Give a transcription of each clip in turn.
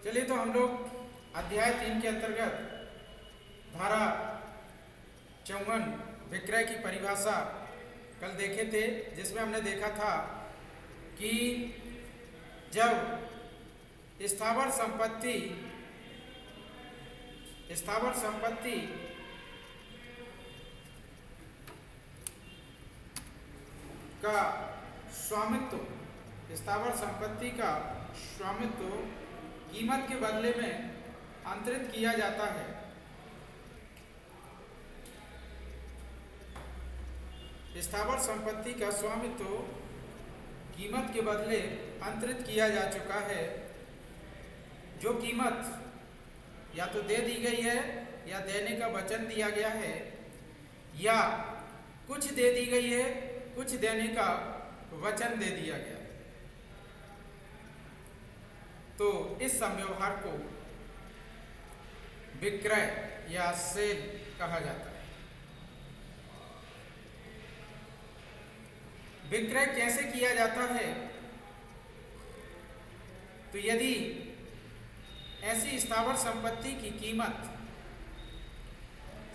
चलिए तो हम लोग अध्याय 3 के अंतर्गत धारा 54 विक्रय की परिभाषा कल देखे थे, जिसमें हमने देखा था कि जब स्थावर संपत्ति का स्वामित्व कीमत के बदले में अंतरित किया जाता है, स्थावर संपत्ति का स्वामित्व कीमत के बदले अंतरित किया जा चुका है। जो कीमत या तो दे दी गई है या देने का वचन दिया गया है, या कुछ दे दी गई है, कुछ देने का वचन दे दिया गया है, तो इस संव्यवहार को विक्रय या सेल कहा जाता है। विक्रय कैसे किया जाता है? तो यदि ऐसी स्थावर संपत्ति की कीमत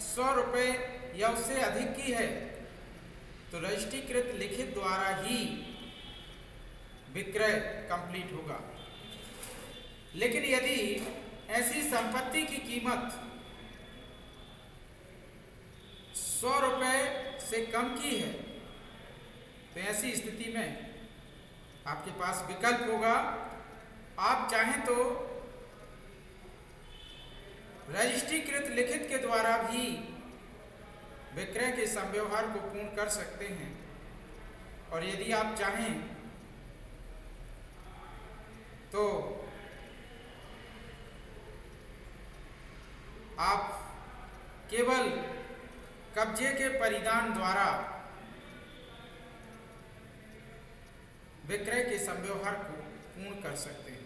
100 रुपये या उससे अधिक की है, तो रजिस्ट्रीकृत लिखित द्वारा ही विक्रय कंप्लीट होगा। लेकिन यदि ऐसी संपत्ति की कीमत 100 रुपये से कम की है, तो ऐसी स्थिति में आपके पास विकल्प होगा। आप चाहें तो रजिस्ट्रीकृत लिखित के द्वारा भी विक्रय के संव्यवहार को पूर्ण कर सकते हैं, और यदि आप चाहें तो आप केवल कब्जे के परिधान द्वारा विक्रय के संव्यवहार को पूर्ण कर सकते हैं।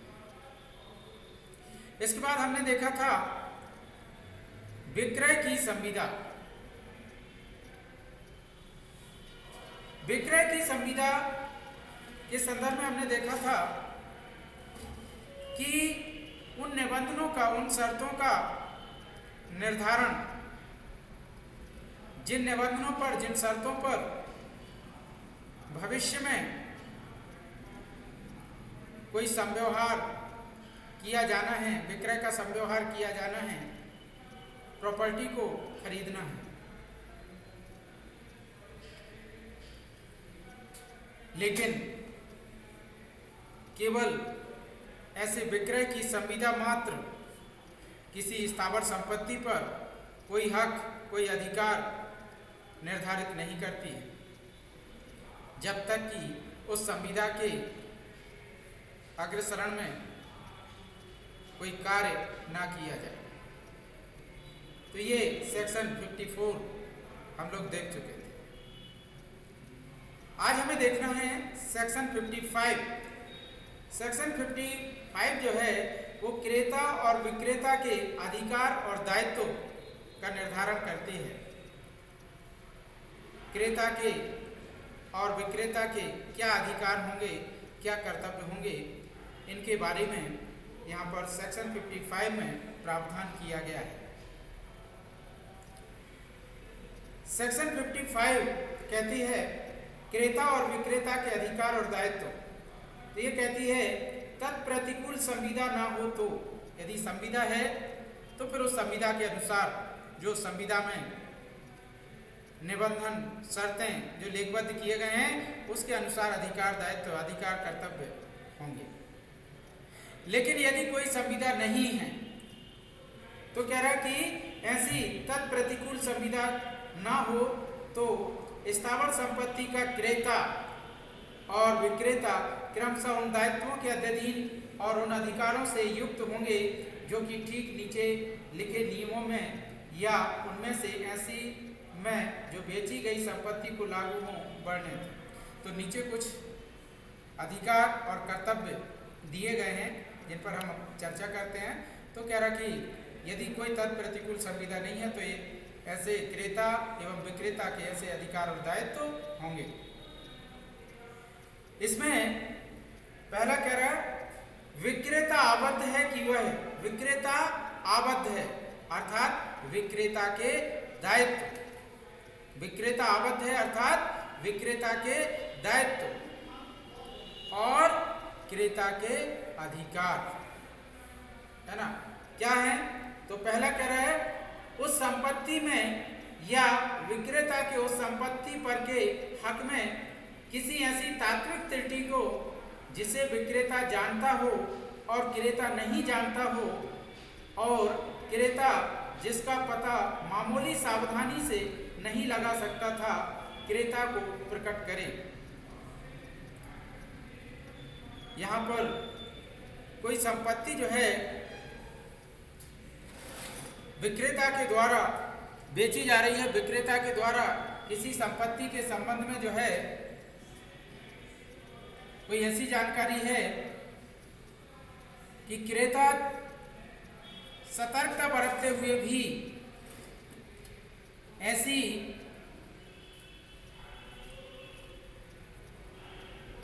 इसके बाद हमने देखा था विक्रय की संविदा। विक्रय की संविदा के संदर्भ में हमने देखा था कि उन निबंधनों का, उन शर्तों का निर्धारण, जिन निबंधनों पर, जिन शर्तों पर भविष्य में कोई संव्यवहार किया जाना है, विक्रय का संव्यवहार किया जाना है, प्रॉपर्टी को खरीदना है। लेकिन केवल ऐसे विक्रय की संविदा मात्र किसी स्थावर संपत्ति पर कोई हक, कोई अधिकार निर्धारित नहीं करती है, जब तक कि उस संविदा के अग्रसरण में कोई कार्य ना किया जाए। तो ये सेक्शन 54 हम लोग देख चुके थे। आज हमें देखना है सेक्शन 55। सेक्शन 55 जो है वो क्रेता और विक्रेता के अधिकार और दायित्व का निर्धारण करती है। क्रेता के और विक्रेता के क्या अधिकार होंगे, क्या कर्तव्य होंगे, इनके बारे में यहाँ पर सेक्शन 55 में प्रावधान किया गया है। सेक्शन 55 कहती है क्रेता और विक्रेता के अधिकार और दायित्व। तो ये कहती है तत्प्रतिकूल संविदा ना हो तो, यदि संविदा है तो फिर उस संविदा के अनुसार, जो संविदा में निबंधन, शर्तें जो लेखबद्ध किए गए हैं, उसके अनुसार अधिकार, दायित्व, अधिकार, कर्तव्य होंगे। लेकिन यदि कोई संविदा नहीं है तो कह रहा है कि ऐसी तत्प्रतिकूल संविदा ना हो तो स्थावर संपत्ति का क्रेता और विक्रेता क्रमशः उन दायित्वों के अधीन और उन अधिकारों से युक्त होंगे जो कि ठीक नीचे लिखे नियमों में या उनमें से ऐसी में जो बेची गई संपत्ति को लागू हों वर्णित। तो नीचे कुछ अधिकार और कर्तव्य दिए गए हैं जिन पर हम चर्चा करते हैं। तो कह रहा कि यदि कोई तत्प्रतिकूल संविदा नहीं है तो ये ऐसे क्रेता एवं विक्रेता के ऐसे अधिकार और दायित्व होंगे। इसमें पहला कह रहा है विक्रेता आबद्ध है कि कि वह विक्रेता आबद्ध है, अर्थात विक्रेता के दायित्व, विक्रेता आबद्ध है अर्थात विक्रेता के दायित्व और क्रेता के अधिकार, है ना। क्या है? तो पहला कह रहा है उस संपत्ति में या विक्रेता के उस संपत्ति पर के हक में किसी ऐसी तात्विक त्रुटि को जिसे विक्रेता जानता हो और क्रेता नहीं जानता हो, और क्रेता जिसका पता मामूली सावधानी से नहीं लगा सकता था, क्रेता को प्रकट करे। यहाँ पर कोई संपत्ति जो है विक्रेता के द्वारा बेची जा रही है, विक्रेता के द्वारा किसी संपत्ति के संबंध में जो है कोई ऐसी जानकारी है कि क्रेता सतर्कता बरतते हुए भी ऐसी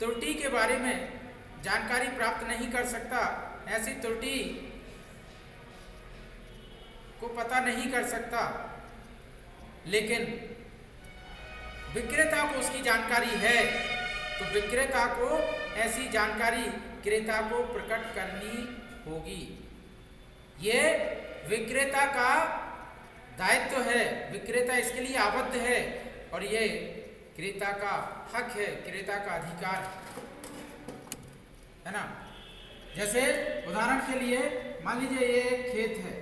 त्रुटि के बारे में जानकारी प्राप्त नहीं कर सकता, ऐसी त्रुटि को पता नहीं कर सकता, लेकिन विक्रेता को उसकी जानकारी है, तो विक्रेता को ऐसी जानकारी क्रेता को प्रकट करनी होगी। ये विक्रेता का दायित्व है, विक्रेता इसके लिए आबद्ध है और ये क्रेता का हक है, क्रेता का अधिकार है ना। जैसे उदाहरण के लिए मान लीजिए ये एक खेत है,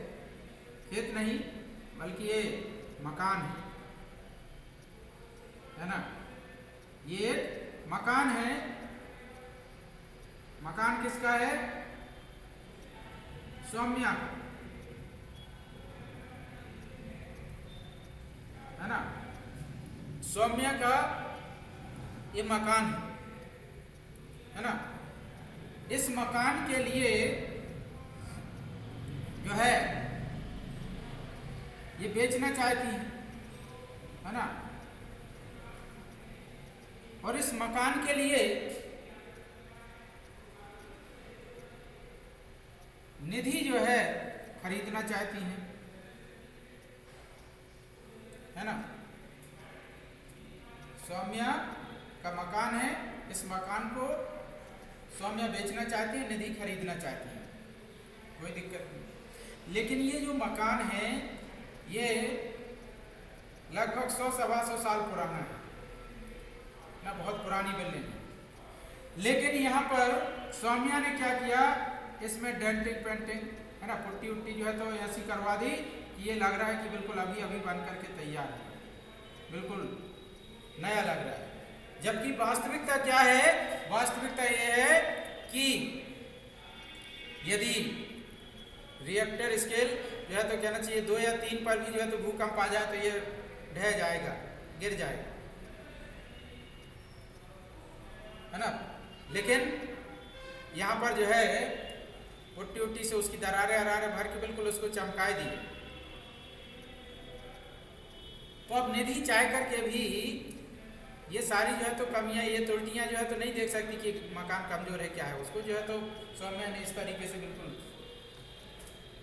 खेत नहीं बल्कि ये मकान है ना, ये एक मकान है। मकान किसका है? सौम्या है ना, सौम्या का ये मकान है ना। इस मकान के लिए जो है ये बेचना चाहती है ना, और इस मकान के लिए निधि जो है खरीदना चाहती है ना। सौम्या का मकान है, इस मकान को सौम्या बेचना चाहती है, निधि खरीदना चाहती है, कोई दिक्कत नहीं। लेकिन ये जो मकान है ये लगभग 100-125 साल पुराना है ना, बहुत पुरानी बिल्डिंग है। लेकिन यहाँ पर सौम्या ने क्या किया, इसमें डेंटिंग पेंटिंग है ना, पुट्टी उट्टी जो है तो ऐसी करवा दी कि ये लग रहा है कि बिल्कुल अभी अभी बन करके तैयार है, बिल्कुल नया लग रहा है। जबकि वास्तविकता क्या है? वास्तविकता ये है कि यदि रिएक्टर स्केल जो है तो कहना चाहिए 2 या 3 पर भी जो है तो भूकंप आ जाए तो ये ढह जाएगा, गिर जाएगा, है ना। लेकिन यहाँ पर जो है पुट्टी उट्टी से उसकी दरारें भर के बिल्कुल उसको चमकाए दी। तो अब निधि चाह करके भी ये सारी जो है तो कमियां, ये त्रुटियां जो है तो नहीं देख सकती कि मकान कमजोर है क्या है, उसको जो है तो सौम्या ने इस तरीके से बिल्कुल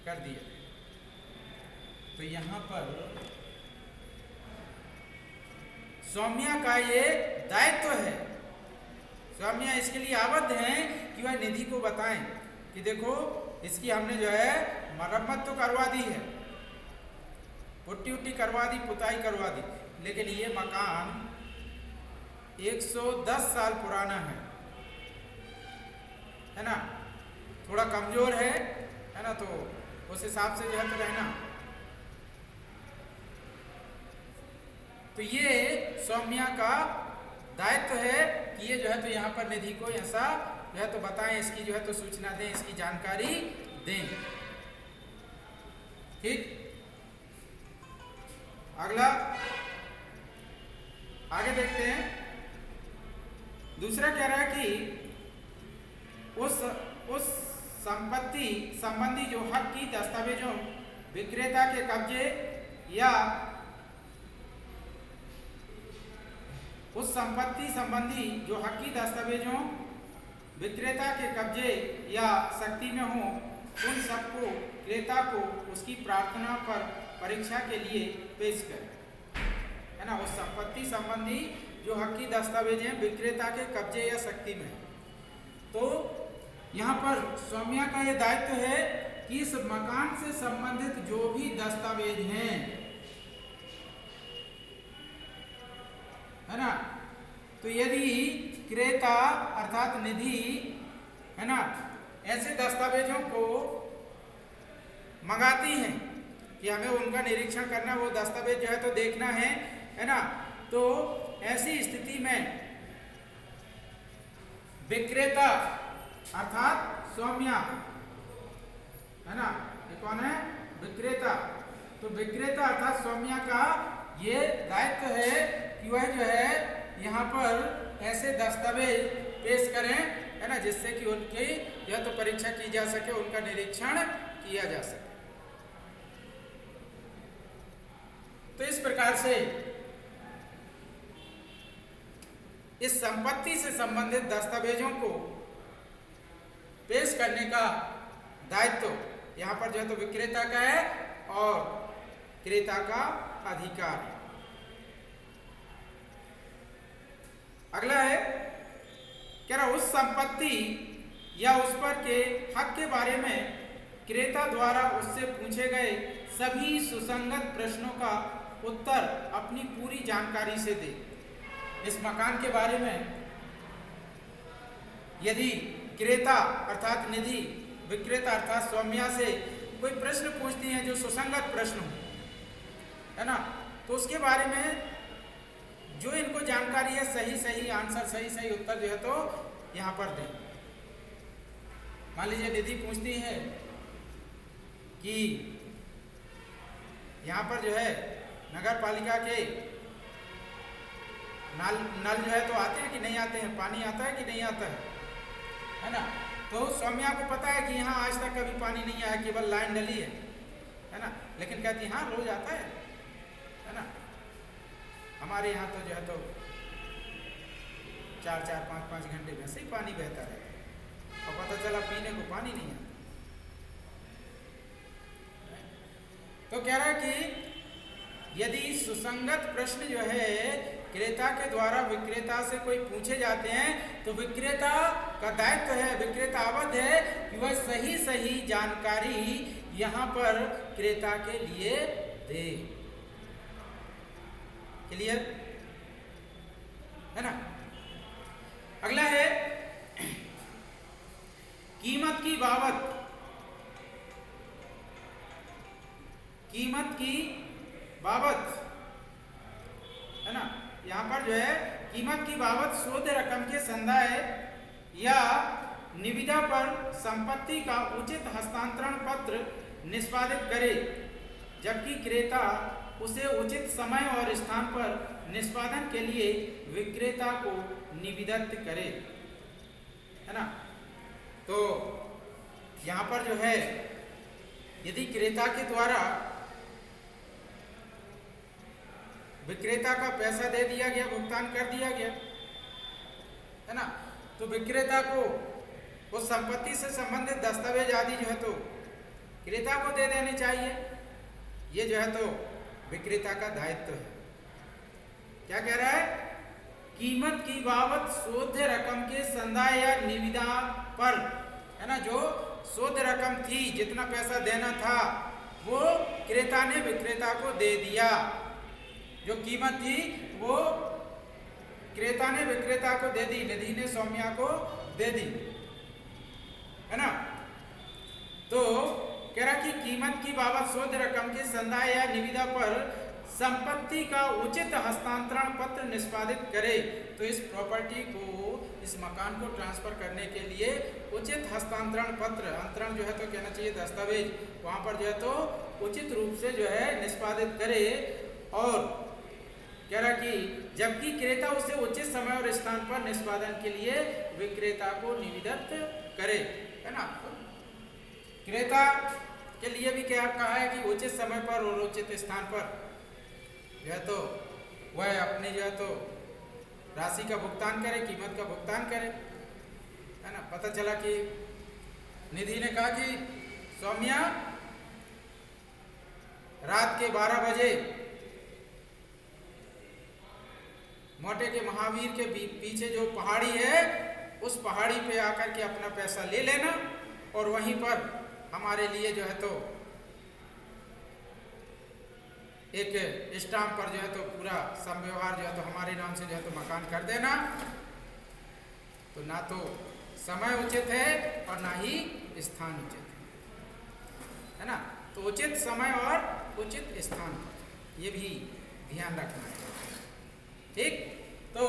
कर दिया। तो यहाँ पर सौम्या का ये दायित्व है, सौम्या इसके लिए आबद्ध हैं कि वह निधि को बताएं कि देखो इसकी हमने जो है मरम्मत तो करवा दी है, पुट्टी उट्टी करवा दी, पुताई करवा दी, लेकिन ये मकान 110 साल पुराना है ना, थोड़ा कमजोर है ना, तो उस हिसाब से जो है तो रहना। तो ये सौम्या का दायित्व है कि ये जो है तो यहाँ पर निधि को ऐसा जो है तो बताएं, इसकी जो है तो सूचना दें, इसकी जानकारी दें। ठीक, अगला आगे देखते हैं। दूसरा कह रहा है कि उस संपत्ति संबंधी जो हक की दस्तावेजों विक्रेता के कब्जे या उस संपत्ति संबंधी जो हक की दस्तावेजों विक्रेता के कब्जे या शक्ति में हो, उन सबको क्रेता को उसकी प्रार्थना पर परीक्षा के लिए पेश करें, है ना। उस संपत्ति संबंधी जो हक्की दस्तावेज हैं विक्रेता के कब्जे या शक्ति में, तो यहाँ पर स्वामिया का यह दायित्व है कि इस मकान से संबंधित जो भी दस्तावेज हैं, है ना, तो यदि क्रेता अर्थात निधि, है ना, ऐसे दस्तावेजों को मंगाती हैं कि हमें उनका निरीक्षण करना, वो दस्तावेज जो है तो देखना है ना, तो ऐसी स्थिति में विक्रेता अर्थात स्वामिया, है ना, ये कौन है? विक्रेता। तो विक्रेता अर्थात स्वामिया का ये दायित्व है कि वह जो है यहाँ पर ऐसे दस्तावेज पेश करें, है ना, जिससे कि उनकी या तो परीक्षा की जा सके, उनका निरीक्षण किया जा सके। तो इस प्रकार से इस संपत्ति से संबंधित दस्तावेजों को पेश करने का दायित्व यहाँ पर जो है तो विक्रेता का है और क्रेता का अधिकार है। अगला है कह रहा उस संपत्ति या उस पर के हक के बारे में क्रेता द्वारा उससे पूछे गए सभी सुसंगत प्रश्नों का उत्तर अपनी पूरी जानकारी से दे। इस मकान के बारे में यदि क्रेता अर्थात निधि विक्रेता अर्थात स्वामिया से कोई प्रश्न पूछती हैं जो सुसंगत प्रश्न हो, है ना, तो उसके बारे में जो इनको जानकारी है सही सही आंसर, सही सही उत्तर जो है तो यहाँ पर दें। मान लीजिए निधि पूछती है कि यहाँ पर जो है नगर पालिका के नल जो है तो आते हैं कि नहीं आते हैं, पानी आता है कि नहीं आता है ना। तो स्वामिया को पता है कि यहाँ आज तक कभी पानी नहीं आया, केवल लाइन डली है ना, लेकिन कहती हाँ रोज आता है ना। हमारे यहाँ तो जो है तो 4-4, 5-5 घंटे में से ही पानी बहता रहता और पता चला पीने को पानी नहीं आता। तो कह रहा है कि यदि सुसंगत प्रश्न जो है क्रेता के द्वारा विक्रेता से कोई पूछे जाते हैं तो विक्रेता का दायित्व है, विक्रेता अवध है कि वह सही सही जानकारी यहाँ पर क्रेता के लिए दे। क्लियर है ना। अगला है कीमत की बाबत, कीमत की बाबत, है ना। यहाँ पर जो है कीमत की बाबत शोध रकम के संदाय या निविदा पर संपत्ति का उचित हस्तांतरण पत्र निष्पादित करे, जबकि क्रेता उसे उचित समय और स्थान पर निष्पादन के लिए विक्रेता को निविदित करे, है ना। तो यहाँ पर जो है यदि क्रेता के द्वारा विक्रेता का पैसा दे दिया गया, भुगतान कर दिया गया, है ना, तो विक्रेता को उस संपत्ति से संबंधित दस्तावेज आदि जो है तो क्रेता को दे देने चाहिए। ये जो है तो विक्रेता का दायित्व है। क्या कह रहा है? कीमत की बाबत शोध रकम के संदाय या निविदा पर, है ना, जो शोध रकम थी, जितना पैसा देना था वो क्रेता ने विक्रेता को दे दिया। जो कीमत थी वो क्रेता ने विक्रेता को दे दी, निधि ने स्वामिया को दे दी, है ना। तो कह रहा कि कीमत की बाबत शोध रकम के संदाय या निविदा पर संपत्ति का उचित हस्तांतरण पत्र निष्पादित करे। तो इस प्रॉपर्टी को, इस मकान को ट्रांसफर करने के लिए उचित हस्तांतरण पत्र, अंतरण जो है तो कहना चाहिए दस्तावेज, वहां पर जो है तो उचित रूप से जो है निष्पादित करे। और कह रहा कि जबकि क्रेता उसे उचित समय और स्थान पर निष्पादन के लिए विक्रेता को निविदित करे, है ना। क्रेता के लिए भी क्या कहा है कि उचित समय पर और उचित स्थान पर जो है तो वह अपने जो है तो राशि का भुगतान करे, कीमत का भुगतान करे, है ना। पता चला कि निधि ने कहा कि सौम्या रात के 12 बजे मोटे के महावीर के पीछे जो पहाड़ी है उस पहाड़ी पे आकर के अपना पैसा ले लेना और वहीं पर हमारे लिए जो है तो एक स्टाम्प पर जो है तो पूरा समव्यवहार जो है तो हमारे नाम से जो है तो मकान कर देना। तो ना तो समय उचित है और ना ही स्थान उचित है ना। तो उचित समय और उचित स्थान ये भी ध्यान रखना है। ठीक, तो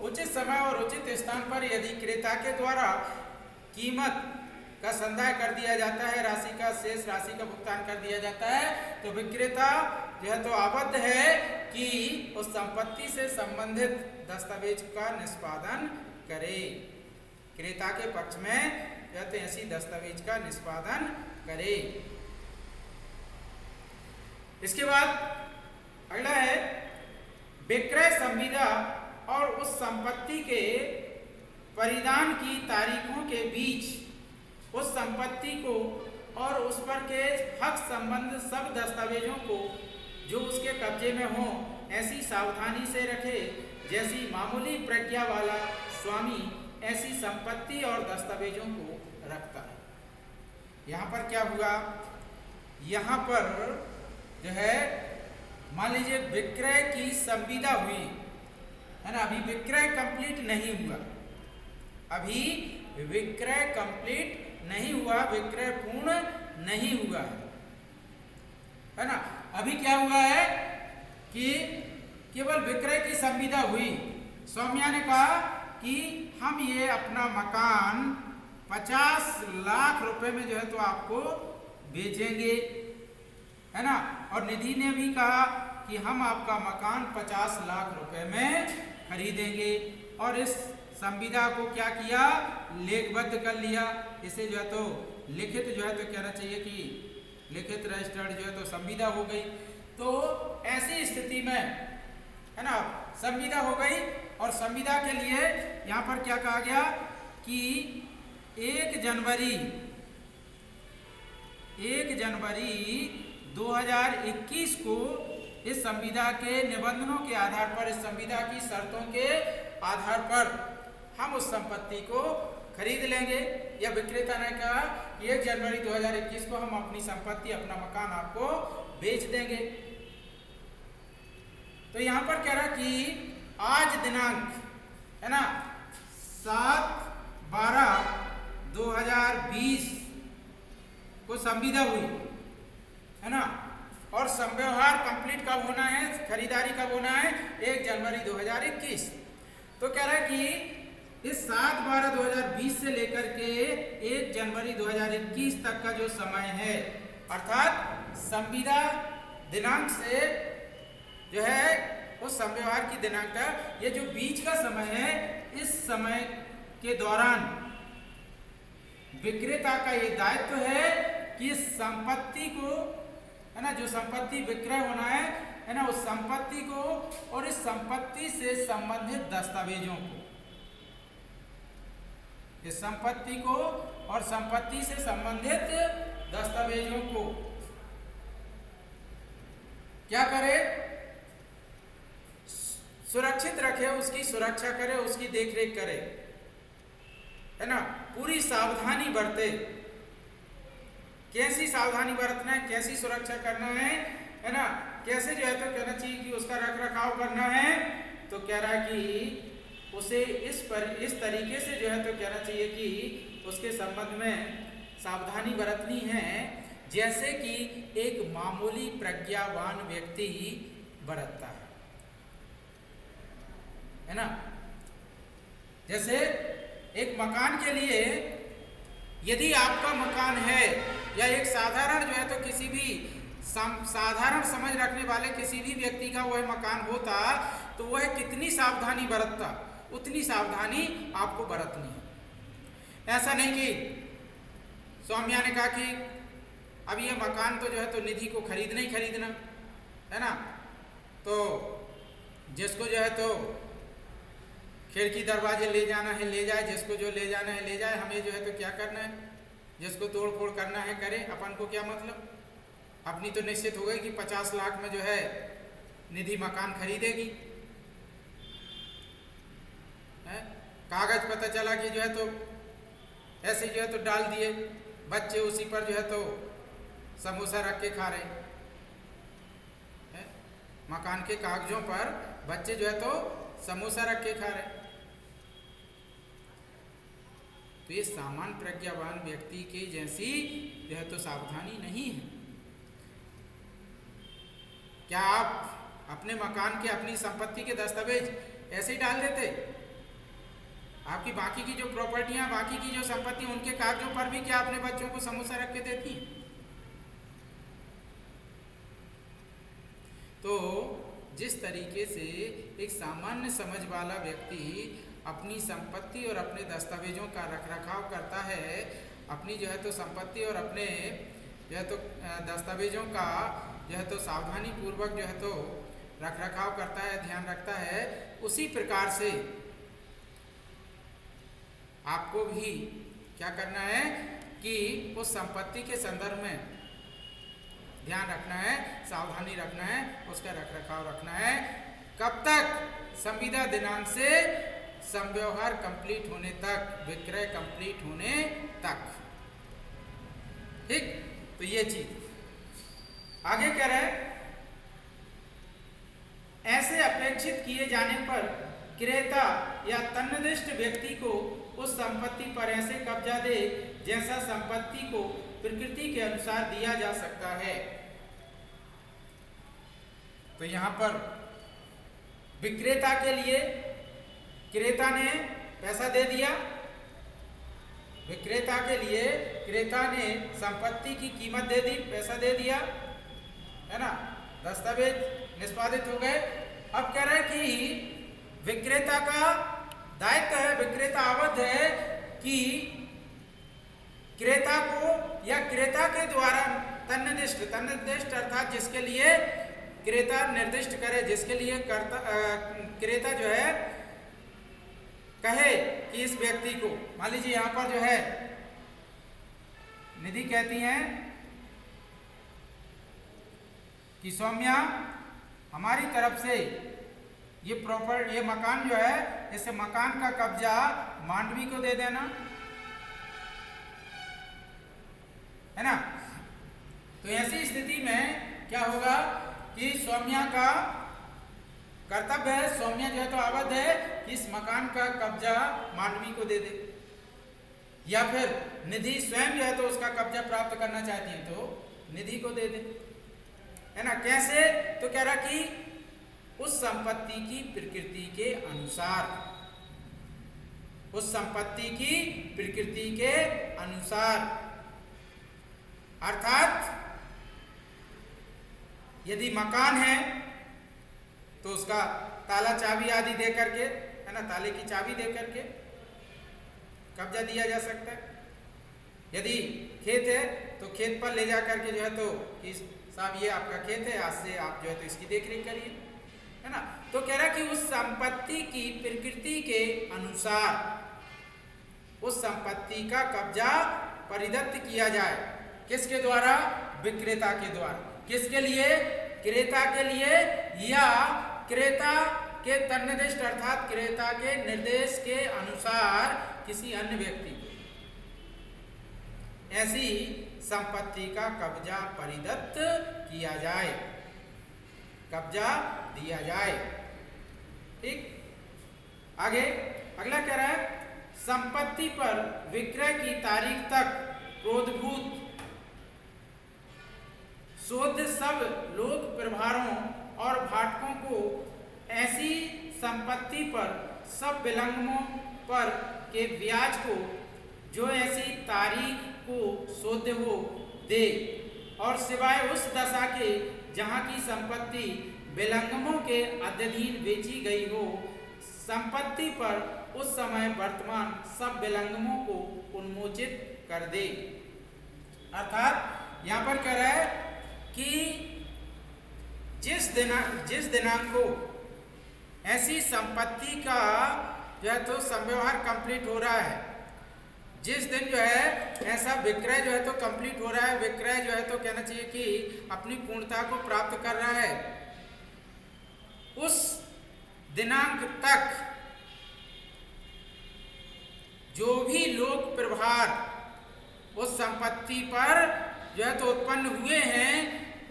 उचित समय और उचित स्थान पर यदि क्रेता के द्वारा कीमत का संदाय कर दिया जाता है, राशि का शेष राशि का भुगतान कर दिया जाता है, तो विक्रेता जो है तो आबद्ध है कि उस संपत्ति से संबंधित दस्तावेज का निष्पादन करे। क्रेता के पक्ष में जो है तो ऐसी दस्तावेज का निष्पादन करे। इसके बाद अगला है विक्रय संविदा और उस संपत्ति के परिधान की तारीखों के बीच उस संपत्ति को और उस पर के हक संबंध सब दस्तावेजों को जो उसके कब्जे में हो ऐसी सावधानी से रखे जैसी मामूली प्रज्ञा वाला स्वामी ऐसी संपत्ति और दस्तावेजों को रखता है। यहाँ पर क्या हुआ, यहाँ पर जो है मान लीजिए विक्रय की संविदा हुई है ना, अभी विक्रय कंप्लीट नहीं हुआ, अभी विक्रय कंप्लीट नहीं हुआ, विक्रय पूर्ण नहीं हुआ है ना। अभी क्या हुआ है कि केवल विक्रय की संविदा हुई। सौम्या ने कहा कि हम ये अपना मकान 50 लाख रुपए में जो है तो आपको बेचेंगे है ना, और निधि ने भी कहा कि हम आपका मकान 50 लाख रुपए में खरीदेंगे। और इस संविदा को क्या किया, लेखबद्ध कर लिया। इसे जो है तो लिखित जो है तो कहना चाहिए कि लिखित रजिस्टर्ड जो है तो संविदा हो गई। तो ऐसी स्थिति में है ना संविदा हो गई। और संविदा के लिए यहाँ पर क्या कहा गया कि 1 जनवरी 2021 को इस संविदा के निबंधनों के आधार पर, इस संविदा की शर्तों के आधार पर हम उस संपत्ति को खरीद लेंगे। या विक्रेता ने कहा कि 1 जनवरी 2021 को हम अपनी संपत्ति, अपना मकान आपको बेच देंगे। तो यहाँ पर कह रहा कि आज दिनांक है ना 7/12/2020 को संविदा हुई है ना, और संव्यवहार कंप्लीट कब होना है, खरीदारी कब होना है, 1 जनवरी 2021। तो कह रहा है कि इस 7/12/2020 से लेकर के 1 जनवरी 2021 तक का जो समय है, अर्थात संविदा दिनांक से जो है उस संव्यवहार की दिनांक तक, ये जो बीच का समय है, इस समय के दौरान विक्रेता का ये दायित्व है कि इस संपत्ति को है ना, जो संपत्ति विक्रय होना है ना, उस संपत्ति को और इस संपत्ति से संबंधित दस्तावेजों को, इस संपत्ति को और संपत्ति से संबंधित दस्तावेजों को क्या करे, सुरक्षित रखे, उसकी सुरक्षा करे, उसकी देखरेख करे है ना, पूरी सावधानी बरते। कैसी सावधानी बरतना है, कैसी सुरक्षा करना है ना, कैसे जो है तो कहना चाहिए कि उसका रख रखाव करना है। तो कह रहा है कि उसे इस तरीके से जो है तो कहना चाहिए कि उसके संबंध में सावधानी बरतनी है जैसे कि एक मामूली प्रज्ञावान व्यक्ति बरतता है ना। जैसे एक मकान के लिए यदि आपका मकान है या एक साधारण जो है तो किसी भी साधारण समझ रखने वाले किसी भी व्यक्ति का वह मकान होता तो वह कितनी सावधानी बरतता, उतनी सावधानी आपको बरतनी है। ऐसा नहीं कि सौम्या ने कहा कि अब ये मकान तो जो है तो निधि को खरीदना ही खरीदना है ना, तो जिसको जो है तो खिड़की दरवाजे ले जाना है ले जाए, जिसको जो ले जाना है ले जाए, हमें जो है तो क्या करना जिसको तोड़ फोड़ करना है करे, अपन को क्या मतलब। अपनी तो निश्चित हो गई कि 50 लाख में जो है निधि मकान खरीदेगी है? कागज पता चला कि जो है तो ऐसे जो है तो डाल दिए, बच्चे उसी पर जो है तो समोसा रख के खा रहे हैं। मकान के कागजों पर बच्चे जो है तो समोसा रख के खा रहे। तो ये सामान्य प्रज्ञावान व्यक्ति के जैसी जो है तो सावधानी नहीं है। क्या आप अपने मकान के, अपनी संपत्ति के दस्तावेज ऐसे ही डाल देते? आपकी बाकी की जो प्रॉपर्टियां, बाकी की जो संपत्ति, उनके कागजों पर भी क्या अपने बच्चों को समोसा रख के देती? तो जिस तरीके से एक सामान्य समझ वाला व्यक्ति अपनी संपत्ति और अपने दस्तावेजों का रखरखाव करता है, अपनी जो है तो संपत्ति और अपने जो है तो दस्तावेजों का जो है तो सावधानी पूर्वक जो है तो रखरखाव करता है, ध्यान रखता है, उसी प्रकार से आपको भी क्या करना है कि उस संपत्ति के संदर्भ में ध्यान रखना है, सावधानी रखना है, उसका रखरखाव रखना है। कब तक? संविदा दिनांक से संव्यवहार कंप्लीट होने तक, विक्रय कंप्लीट होने तक। ठीक, तो ये चीज आगे कह रहे हैं, ऐसे अपेक्षित किए जाने पर क्रेता या तन्निर्दिष्ट व्यक्ति को उस संपत्ति पर ऐसे कब्जा दे जैसा संपत्ति को प्रकृति के अनुसार दिया जा सकता है। तो यहां पर विक्रेता के लिए क्रेता ने पैसा दे दिया, विक्रेता के लिए क्रेता ने संपत्ति की कीमत दे दी, पैसा दे दिया, है ना, दस्तावेज निष्पादित हो गए। अब कह रहे हैं कि विक्रेता का दायित्व है, विक्रेता आवद्ध है कि क्रेता को या क्रेता के द्वारा तन्निर्दिष्ट अर्थात जिसके लिए क्रेता निर्दिष्ट करे, जिसके लिए क्रेता जो है कहे कि इस व्यक्ति को, मान लीजिए यहां पर जो है निधि कहती हैं कि सौम्या हमारी तरफ से ये मकान जो है, इस मकान का कब्जा मांडवी को दे देना, है ना। तो ऐसी स्थिति में क्या होगा कि सौम्या का कर्तव्य है, सौम्या जो है तो आवद्ध है कि इस मकान का कब्जा मांडवी को दे दे, या फिर निधि स्वयं जो है तो उसका कब्जा प्राप्त करना चाहती है तो निधि को दे दे, है ना। कैसे? तो कह रहा कि उस संपत्ति की प्रकृति के अनुसार, उस संपत्ति की प्रकृति के अनुसार, अर्थात यदि मकान है तो उसका ताला चाबी आदि दे करके, है ना, ताले की चाबी दे करके कब्जा दिया जा सकता है। यदि खेत है तो खेत पर ले जा करके जो है तो कि साहब ये आपका खेत है, आज से आप जो है तो इसकी देखरेख करिए, है ना। तो कह रहा कि उस संपत्ति की प्रकृति के अनुसार उस संपत्ति का कब्जा परिदत्त किया जाए, किसके द्वारा? विक्रेता के द्वारा। किसके लिए? क्रेता के लिए, या क्रेता के तन्निर्दिष्ट अर्थात क्रेता के निर्देश के अनुसार किसी अन्य व्यक्ति को ऐसी संपत्ति का कब्जा परिदत्त किया जाए, कब्जा दिया जाए। ठीक, आगे अगला कह रहा है, संपत्ति पर विक्रय की तारीख तक क्रोधभूत शोध सब लोक प्रभारों और भाटकों को ऐसी संपत्ति पर सब विलंबों पर के ब्याज को जो ऐसी तारीख को शोध हो दे, और सिवाय उस दशा के जहाँ की संपत्ति विलंबों के अध्ययन बेची गई हो, संपत्ति पर उस समय वर्तमान सब विलंबों को उन्मोचित कर दे। अर्थात यहाँ पर कह रहा है कि जिस दिनांक को ऐसी संपत्ति का जो है तो संव्यवहार कंप्लीट हो रहा है, जिस दिन जो है ऐसा विक्रय जो है तो कंप्लीट हो रहा है, विक्रय जो है तो कहना चाहिए कि अपनी पूर्णता को प्राप्त कर रहा है, उस दिनांक तक जो भी लोक प्रभार उस संपत्ति पर जो है तो उत्पन्न हुए हैं,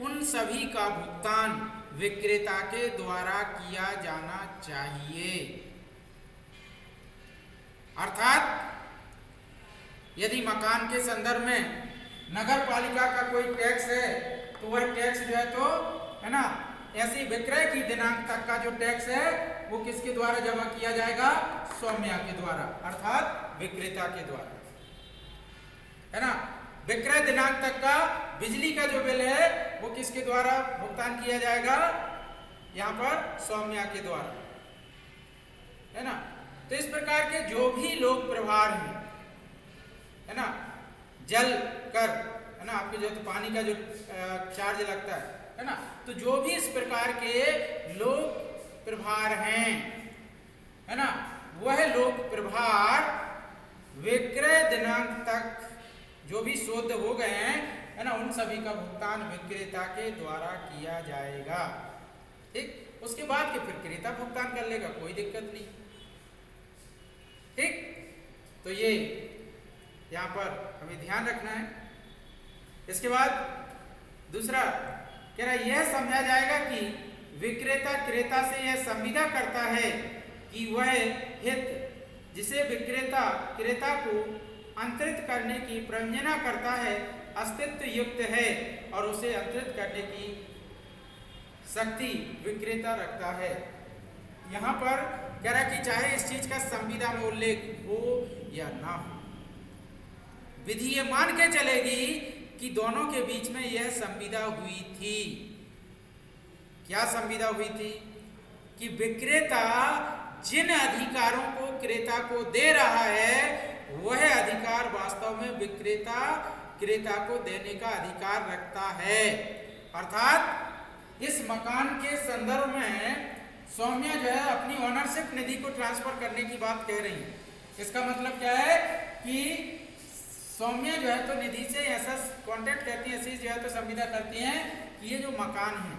उन सभी का भुगतान विक्रेता के द्वारा किया जाना चाहिए। अर्थात यदि मकान के संदर्भ में नगर पालिका का कोई टैक्स है तो वह टैक्स जो है तो है ना, ऐसी विक्रय की दिनांक तक का जो टैक्स है वो किसके द्वारा जमा किया जाएगा? स्वाम्य के द्वारा, अर्थात विक्रेता के द्वारा, है ना। विक्रय दिनांक तक का बिजली का जो बिल है वो किसके द्वारा भुगतान किया जाएगा? यहाँ पर स्वाम्य के द्वारा, है ना। तो इस प्रकार के जो भी लोक प्रभार हैं, है ना, जल कर, है ना, आपके जो तो पानी का जो चार्ज लगता है ना, तो जो भी इस प्रकार के लोक प्रभार हैं, है ना, वह लोक प्रभार विक्रय दिनांक तक जो भी शोध हो गए हैं, है ना, उन सभी का भुगतान विक्रेता के द्वारा किया जाएगा। ठीक, उसके बाद के फिर क्रेता भुगतान कर लेगा, कोई दिक्कत नहीं। ठीक, तो ये यहाँ पर हमें ध्यान रखना है। इसके बाद दूसरा कह रहा है, यह समझा जाएगा कि विक्रेता क्रेता से यह संविदा करता है कि वह हित जिसे विक्रेता क्रेता को अंतरित करने की प्रयोजन करता है अस्तित्व युक्त है और उसे अंतरित करने की शक्ति विक्रेता रखता है। यहाँ पर कह रहा कि चाहे इस चीज का संविदा में उल्लेख हो या ना हो, विधि ये मान के चलेगी कि दोनों के बीच में यह संविदा हुई थी। क्या संविदा हुई थी? कि विक्रेता जिन अधिकारों को क्रेता को दे रहा है वह अधिकार वास्तव में विक्रेता क्रेता को देने का अधिकार रखता है। अर्थात इस मकान के संदर्भ में सौम्या जो है अपनी ओनरशिप निधि को ट्रांसफर करने की बात कह रही है। इसका मतलब क्या है कि सौम्या जो है तो निधि से ऐसा कॉन्टेक्ट करती है, ऐसी जो है तो संविदा करती हैं कि ये जो मकान है,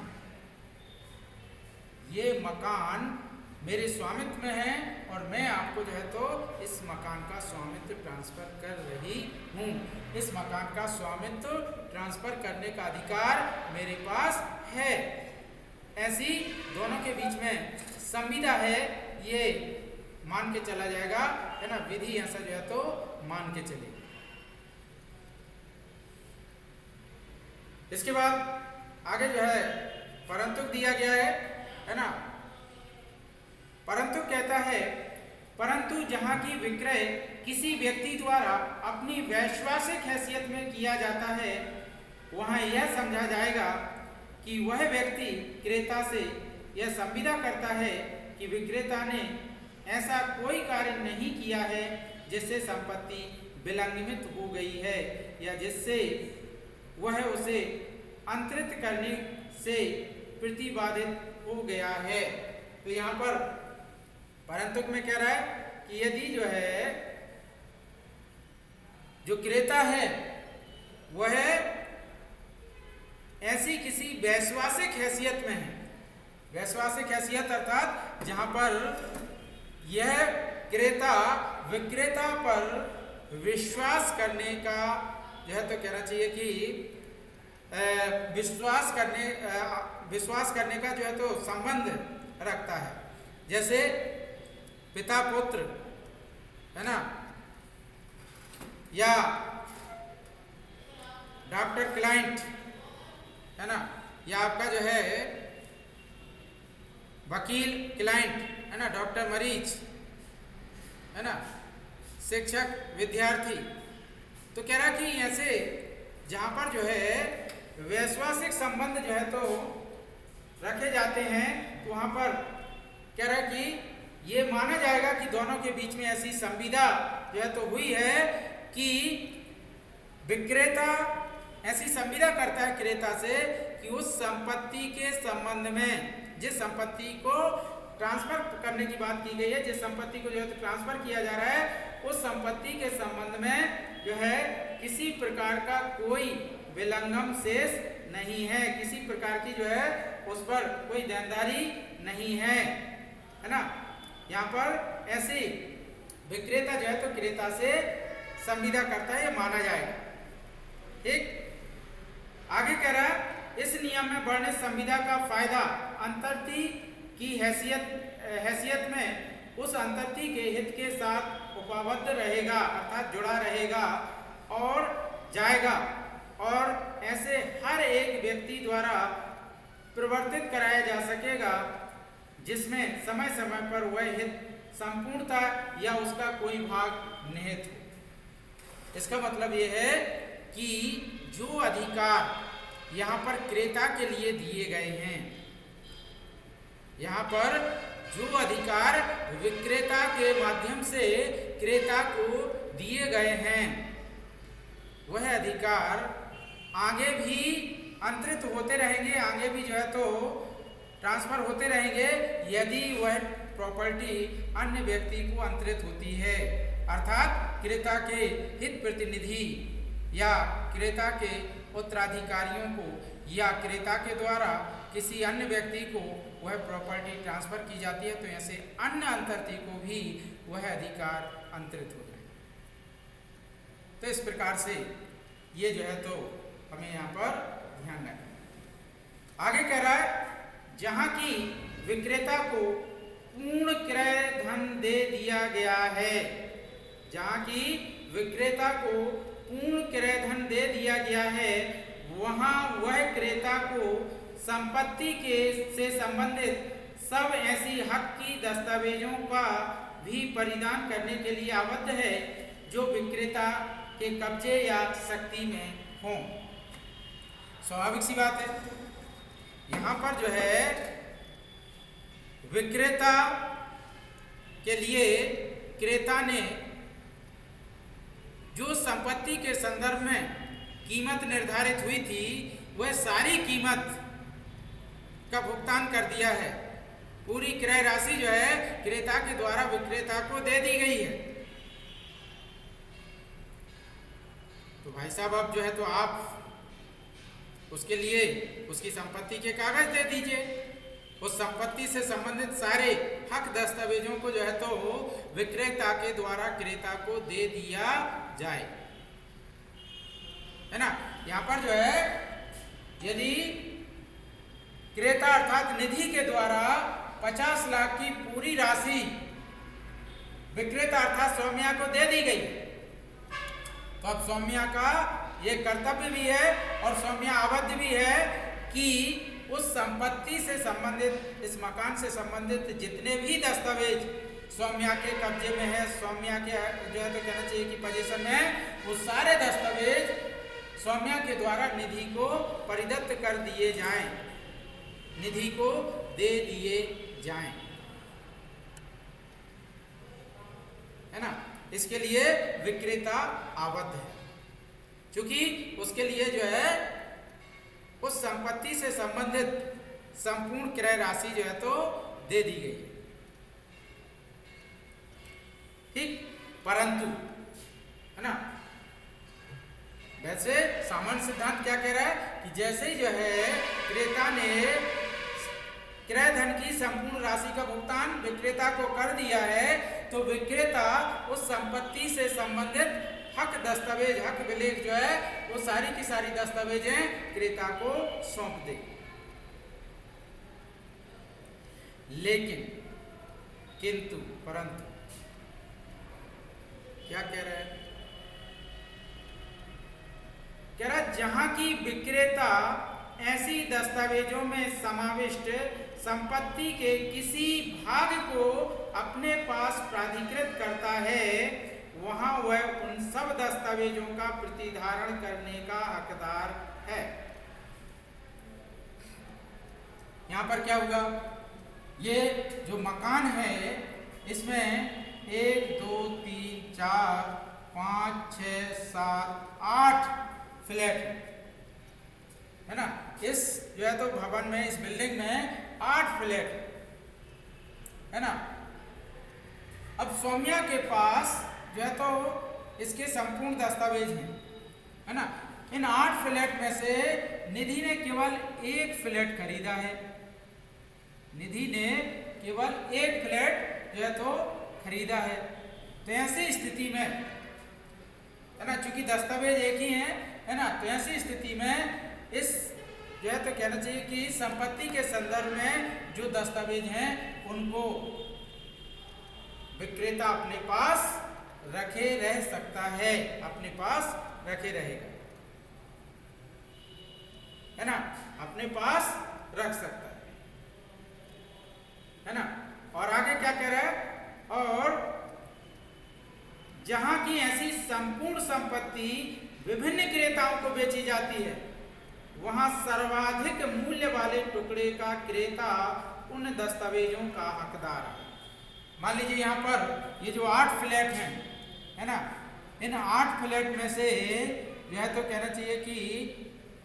ये मकान मेरे स्वामित्व में है और मैं आपको जो है तो इस मकान का स्वामित्व ट्रांसफर कर रही हूँ। इस मकान का स्वामित्व ट्रांसफर करने का अधिकार मेरे पास है। ऐसी दोनों के बीच में संविदा है, ये मान के चला जाएगा, है ना। विधि ऐसा जो है तो मान के चलेगी। इसके बाद आगे जो है परंतु दिया गया है ना। परंतु कहता है, परंतु जहां की विक्रय किसी व्यक्ति द्वारा अपनी वैश्वासिक हैसियत में किया जाता है, वहां यह समझा जाएगा कि वह व्यक्ति क्रेता से यह संविदा करता है कि विक्रेता ने ऐसा कोई कार्य नहीं किया है जिससे संपत्ति विलंघित हो गई है या जिससे वह उसे अंतरित करने से प्रतिबाधित हो गया है। तो यहाँ पर परंतु में कह रहा है कि यदि जो है जो क्रेता है वह ऐसी किसी वैश्वासिक हैसियत में है, वैश्वासिक हैसियत अर्थात जहां पर यह क्रेता विक्रेता पर विश्वास करने का जो है तो कहना चाहिए कि विश्वास करने का जो है तो संबंध रखता है। जैसे पिता पुत्र, है ना, या डॉक्टर क्लाइंट, है ना, या आपका जो है वकील क्लाइंट, है ना, डॉक्टर मरीज, है ना, शिक्षक विद्यार्थी। तो कह रहा कि ऐसे जहां पर जो है वैश्वासिक संबंध जो है तो रखे जाते हैं, तो वहां पर कह रहा कि ये माना जाएगा कि दोनों के बीच में ऐसी संविदा जो है तो हुई है कि विक्रेता ऐसी संविदा करता है क्रेता से कि उस संपत्ति के संबंध में, जिस संपत्ति को ट्रांसफर करने की बात की गई है, जिस संपत्ति को जो है तो ट्रांसफर किया जा रहा है, उस संपत्ति के संबंध में जो है किसी प्रकार का कोई विलंघन शेष नहीं है, किसी प्रकार की जो है उस पर कोई देनदारी नहीं है ना। यहाँ पर ऐसे विक्रेता जो है तो क्रेता से संविदा करता है, ये माना जाएगा। ठीक, आगे कह रहा है इस नियम में वर्णित संविदा का फायदा अंतर्ती की हैसियत में उस अंतर्ती के हित के साथ उपबद्ध रहेगा, अर्थात जुड़ा रहेगा और जाएगा, और ऐसे हर एक व्यक्ति द्वारा प्रवर्तित कराया जा सकेगा जिसमें समय समय पर वह हित संपूर्णता या उसका कोई भाग निहित हो। इसका मतलब यह है कि जो अधिकार यहाँ पर क्रेता के लिए दिए गए हैं, यहाँ पर जो अधिकार विक्रेता के माध्यम से क्रेता को दिए गए हैं, वह अधिकार आगे भी अंतरित होते रहेंगे, आगे भी जो है तो ट्रांसफर होते रहेंगे यदि वह प्रॉपर्टी अन्य व्यक्ति को अंतरित होती है, अर्थात क्रेता के हित प्रतिनिधि या क्रेता के उत्तराधिकारियों को या क्रेता के द्वारा किसी अन्य व्यक्ति को वह प्रॉपर्टी ट्रांसफर की जाती है, तो ऐसे अन्य अंतर्ती को भी वह अधिकार अंतरित हो जाए। तो इस प्रकार से ये जो है तो हमें यहाँ पर ध्यान रखना। आगे कह रहा है जहाँ की विक्रेता को पूर्ण क्रय धन दे दिया गया है, जहाँ की विक्रेता को पूर्ण क्रय धन दे दिया गया है, वहाँ वह क्रेता को संपत्ति के से संबंधित सब ऐसी हक की दस्तावेजों का भी परिधान करने के लिए आबद्ध है जो विक्रेता के कब्जे या शक्ति में हों। स्वाभाविक सी बात है, यहाँ पर जो है विक्रेता के लिए क्रेता ने जो संपत्ति के संदर्भ में कीमत निर्धारित हुई थी, वह सारी कीमत का भुगतान कर दिया है। पूरी क्रय राशि जो है क्रेता के द्वारा विक्रेता को दे दी गई है। तो भाई साहब अब जो है तो आप उसके लिए उसकी संपत्ति के कागज दे दीजिए, उस संपत्ति से संबंधित सारे हक दस्तावेजों को जो है तो विक्रेता के द्वारा क्रेता को दे दिया जाए, है ना। यहाँ पर जो है यदि क्रेता अर्थात निधि के द्वारा 50 लाख की पूरी राशि विक्रेता अर्थात सौम्या को दे दी गई, तो अब सौम्या का ये कर्तव्य भी है और सौम्या आबद्ध भी है कि उस संपत्ति से संबंधित, इस मकान से संबंधित जितने भी दस्तावेज सौम्या के कब्जे में है, सौम्या के जो है तो कहना चाहिए कि पोजीशन में, वो सारे दस्तावेज सौम्या के द्वारा निधि को परिदत्त कर दिए जाएं, निधि को दे दिए जाएं, है ना। इसके लिए विक्रेता आबद्ध है, क्योंकि उसके लिए जो है उस संपत्ति से संबंधित संपूर्ण क्रय राशि जो है तो दे दी गई, ठीक। परंतु, है ना, वैसे सामान्य सिद्धांत क्या कह रहा है कि जैसे ही जो है क्रेता ने क्रय धन की संपूर्ण राशि का भुगतान विक्रेता को कर दिया है, तो विक्रेता उस संपत्ति से संबंधित हक दस्तावेज, हक विलेख जो है वो सारी की सारी दस्तावेजें क्रेता को सौंप दे। लेकिन, किंतु, परंतु क्या कह रहा है? कह रहा जहां की विक्रेता ऐसी दस्तावेजों में समाविष्ट संपत्ति के किसी भाग को अपने पास प्राधिकृत करता है, वहां वह उन सब दस्तावेजों का प्रतिधारण करने का हकदार है। यहां पर क्या होगा? ये जो मकान है इसमें 1 2 3 4 5 6 7 8 फ्लैट है ना। इस जो है तो भवन में, इस बिल्डिंग में 8 फ्लैट है ना। अब सौम्या के पास जो है तो इसके संपूर्ण दस्तावेज हैं, है ना। इन 8 फ्लैट में से निधि ने केवल एक फ्लैट खरीदा है, निधि ने केवल एक फ्लैट जो है तो खरीदा है। तो ऐसी स्थिति में, है ना, चूंकि दस्तावेज एक ही है ना, तो ऐसी स्थिति में इस जो है तो कहना चाहिए कि संपत्ति के संदर्भ में जो दस्तावेज हैं उनको विक्रेता अपने पास रखे रह सकता है, अपने पास रखे रहेगा, है ना, अपने पास रख सकता है ना। और आगे क्या कह रहा है, और जहां की ऐसी संपूर्ण संपत्ति विभिन्न क्रेताओं को बेची जाती है, वहां सर्वाधिक मूल्य वाले टुकड़े का क्रेता उन दस्तावेजों का हकदार है। मान लीजिए यहाँ पर ये जो 8 फ्लैट हैं, है ना, इन 8 फ्लैट में से जो है तो कहना चाहिए कि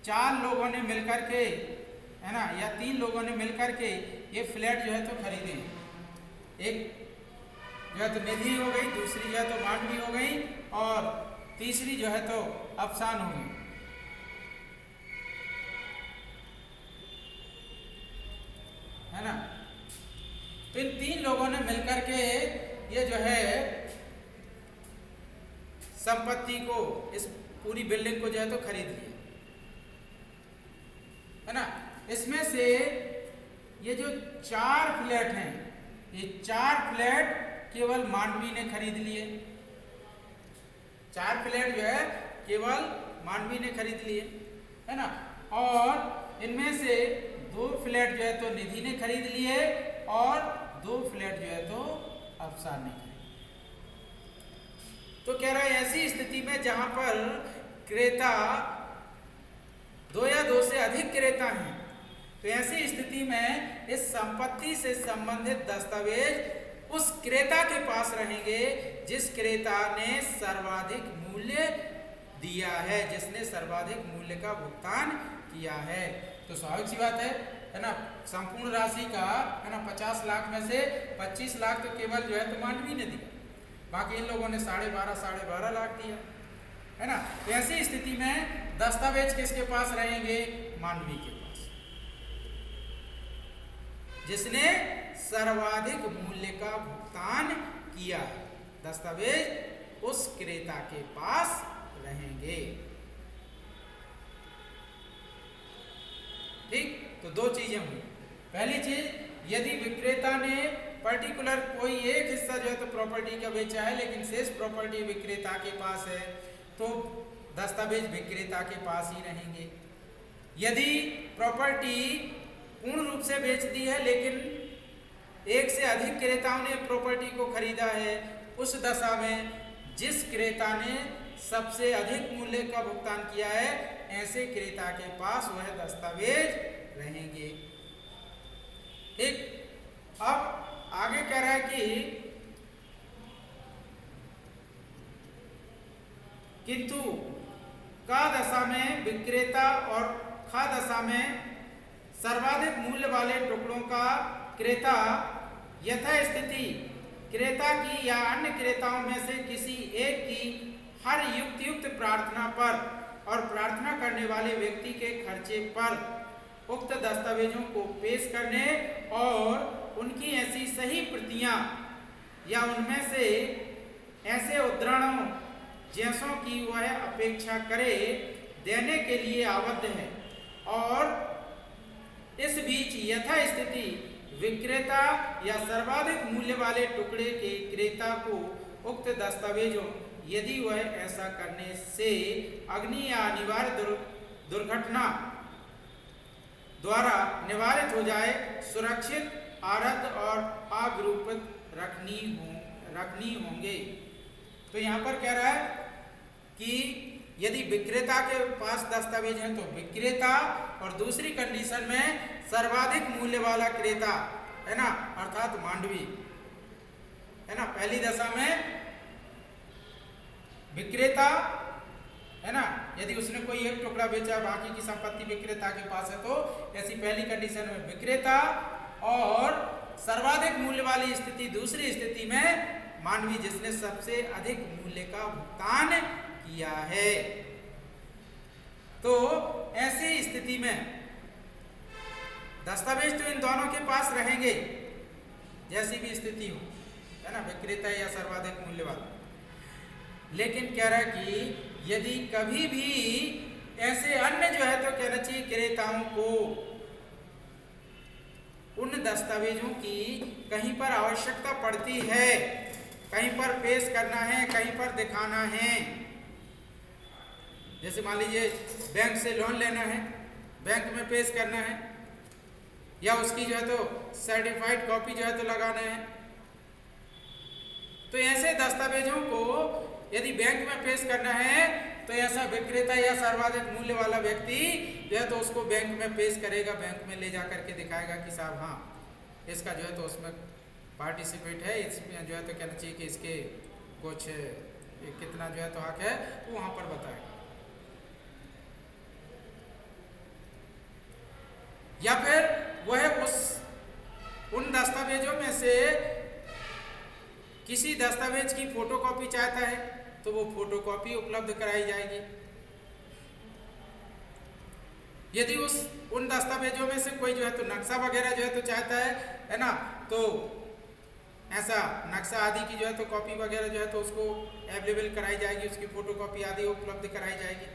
4 लोगों ने मिलकर के, है ना, या 3 लोगों ने मिलकर के ये फ्लैट जो है तो खरीदे। एक जो है तो निधि हो गई, दूसरी जो है तो मांडवी हो गई, और तीसरी जो है तो अफसान हो गई, है ना। तो इन 3 लोगों ने मिलकर के ये जो है संपत्ति को, इस पूरी बिल्डिंग को जो है तो खरीद लिया, है ना। इसमें से ये जो 4 फ्लैट हैं, ये 4 फ्लैट केवल मांडवी ने खरीद लिए, 4 फ्लैट जो है केवल मांडवी ने खरीद लिए, है ना। और इनमें से 2 फ्लैट जो है तो निधि ने खरीद लिए, और 2 फ्लैट जो है तो अफसान ने खरीद। तो कह रहा है ऐसी स्थिति में जहां पर क्रेता 2 या 2 से अधिक क्रेता हैं, तो ऐसी स्थिति में इस संपत्ति से संबंधित दस्तावेज उस क्रेता के पास रहेंगे जिस क्रेता ने सर्वाधिक मूल्य दिया है, जिसने सर्वाधिक मूल्य का भुगतान किया है। तो स्वाभाविक सी बात है ना, संपूर्ण राशि का, है ना, 50 लाख में से 25 लाख तो केवल जो है तो मांडवी ने दिया, बाकी इन लोगों ने 12.5 लाख दिया, है ना। तो ऐसी स्थिति में दस्तावेज किसके पास रहेंगे, मांडवी के पास, जिसने सर्वाधिक मूल्य का भुगतान किया है। दस्तावेज उस क्रेता के पास रहेंगे। ठीक, तो 2 चीजें हुई। पहली चीज, यदि विक्रेता ने पर्टिकुलर कोई एक हिस्सा जो है तो प्रॉपर्टी का बेचा है, लेकिन शेष प्रॉपर्टी विक्रेता के पास है, तो दस्तावेज विक्रेता के पास ही रहेंगे। यदि प्रॉपर्टी पूर्ण रूप से बेच दी है, लेकिन एक से अधिक क्रेताओं ने प्रॉपर्टी को खरीदा है, उस दशा में जिस क्रेता ने सबसे अधिक मूल्य का भुगतान किया है, ऐसे क्रेता के पास वह दस्तावेज रहेंगे। ठीक, अब आगे कह रहा है कि किंतु का दशा में विक्रेता और खा दशा में सर्वाधिक मूल्य वाले टुकड़ों का क्रेता यथास्थिति क्रेता की या अन्य क्रेताओं में से किसी एक की हर युक्त प्रार्थना पर और प्रार्थना करने वाले व्यक्ति के खर्चे पर उक्त दस्तावेजों को पेश करने और उनकी ऐसी सही प्रतियां या उनमें से ऐसे उद्धरणों जैसों की वह अपेक्षा करे देने के लिए आबद्ध है। और इस बीच यथास्थिति विक्रेता या सर्वाधिक मूल्य वाले टुकड़े के क्रेता को उक्त दस्तावेजों, यदि वह ऐसा करने से अग्नि या अनिवार्य दुर्घटना द्वारा निवारित हो जाए, सुरक्षित, आरत और अविरूपित रखनी होंगे। तो यहाँ पर कह रहा है कि यदि विक्रेता के पास दस्तावेज हैं तो विक्रेता, और दूसरी कंडीशन में सर्वाधिक मूल्य वाला क्रेता, है ना, अर्थात मांडवी, है ना। पहली दशा में विक्रेता, है ना, यदि उसने कोई एक टुकड़ा बेचा, बाकी की संपत्ति विक्रेता के पास है, तो ऐसी पहली कंडीशन में विक्रेता, और सर्वाधिक मूल्य वाली स्थिति, दूसरी स्थिति में मानवी जिसने सबसे अधिक मूल्य का भुगतान किया है। तो ऐसी स्थिति में दस्तावेज तो इन दोनों के पास रहेंगे, जैसी भी स्थिति हो, है ना, विक्रेता या सर्वाधिक मूल्य वाला। लेकिन कह रहा है कि यदि कभी भी ऐसे अन्य जो है तो कहना चाहिए क्रेताओं को उन दस्तावेजों की कहीं पर आवश्यकता पड़ती है, कहीं पर पेश करना है, कहीं पर दिखाना है। जैसे मान लीजिए बैंक से लोन लेना है, बैंक में पेश करना है, या उसकी जो है तो सर्टिफाइड कॉपी जो है तो लगाना है। तो ऐसे दस्तावेजों को यदि बैंक में पेश करना है तो ऐसा विक्रेता या सर्वाधिक मूल्य वाला व्यक्ति जो है तो उसको बैंक में पेश करेगा, बैंक में ले जा करके दिखाएगा कि साहब हाँ इसका जो है तो उसमें पार्टिसिपेट है, इसमें जो है तो कहना चाहिए कि इसके कुछ कितना जो है तो हक है वो वहाँ पर बताएगा। या फिर वह उन दस्तावेजों में से किसी दस्तावेज की फोटोकॉपी चाहता है तो वो फोटोकॉपी उपलब्ध कराई जाएगी। यदि उन दस्तावेजों में से कोई जो है तो नक्शा वगैरह जो है तो चाहता है ना, तो ऐसा नक्शा आदि की जो है तो कॉपी वगैरह जो है तो उसको अवेलेबल कराई जाएगी, उसकी फोटोकॉपी आदि उपलब्ध कराई जाएगी।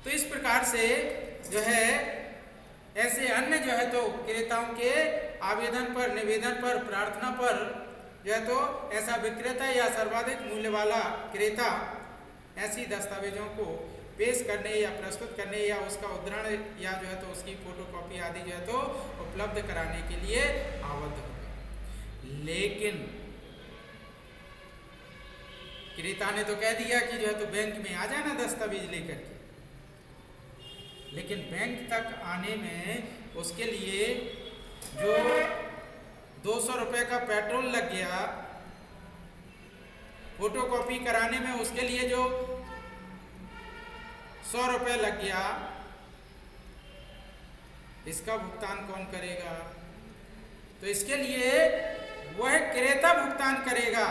तो इस प्रकार से जो है ऐसे अन्य जो है तो क्रेताओं के आवेदन पर, निवेदन पर, प्रार्थना पर जो है तो ऐसा विक्रेता या सर्वाधिक मूल्य वाला क्रेता ऐसी दस्तावेजों को पेश करने या प्रस्तुत करने या उसका उद्धरण या जो है तो उसकी फोटोकॉपी आदि जो है तो उपलब्ध कराने के लिए आवद्ध होगा। लेकिन क्रेता ने तो कह दिया कि जो है तो बैंक में आ जाना दस्तावेज लेकर के, लेकिन बैंक तक आने में उसके लिए जो 200 रुपये का पेट्रोल लग गया, फोटोकॉपी कराने में उसके लिए जो 100 रुपये लग गया, इसका भुगतान कौन करेगा? तो इसके लिए वह क्रेता भुगतान करेगा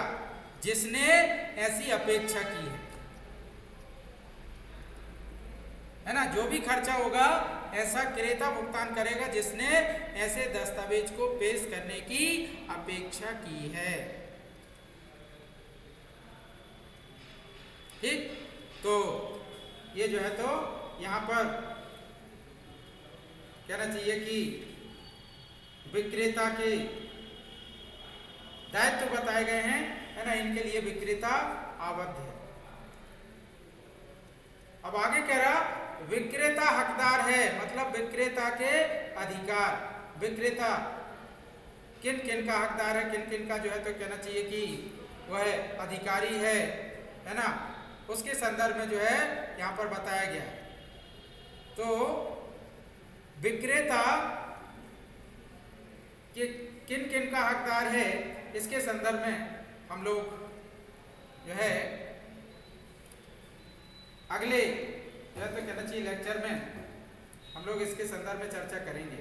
जिसने ऐसी अपेक्षा की है ना। जो भी खर्चा होगा ऐसा क्रेता भुगतान करेगा जिसने ऐसे दस्तावेज को पेश करने की अपेक्षा की है। ठीक, तो ये जो है तो यहाँ पर कहना चाहिए कि विक्रेता के दायित्व बताए गए हैं, है ना, इनके लिए विक्रेता आवद्ध है। अब आगे कह रहा विक्रेता हकदार है, मतलब विक्रेता के अधिकार। विक्रेता किन किन का हकदार है, किन किन का जो है तो कहना चाहिए कि वह अधिकारी है ना, उसके संदर्भ में जो है यहाँ पर बताया गया है। तो विक्रेता के किन किन का हकदार है इसके संदर्भ में हम लोग जो है अगले जो है तो कहना चाहिए लेक्चर में हम लोग इसके संदर्भ में चर्चा करेंगे।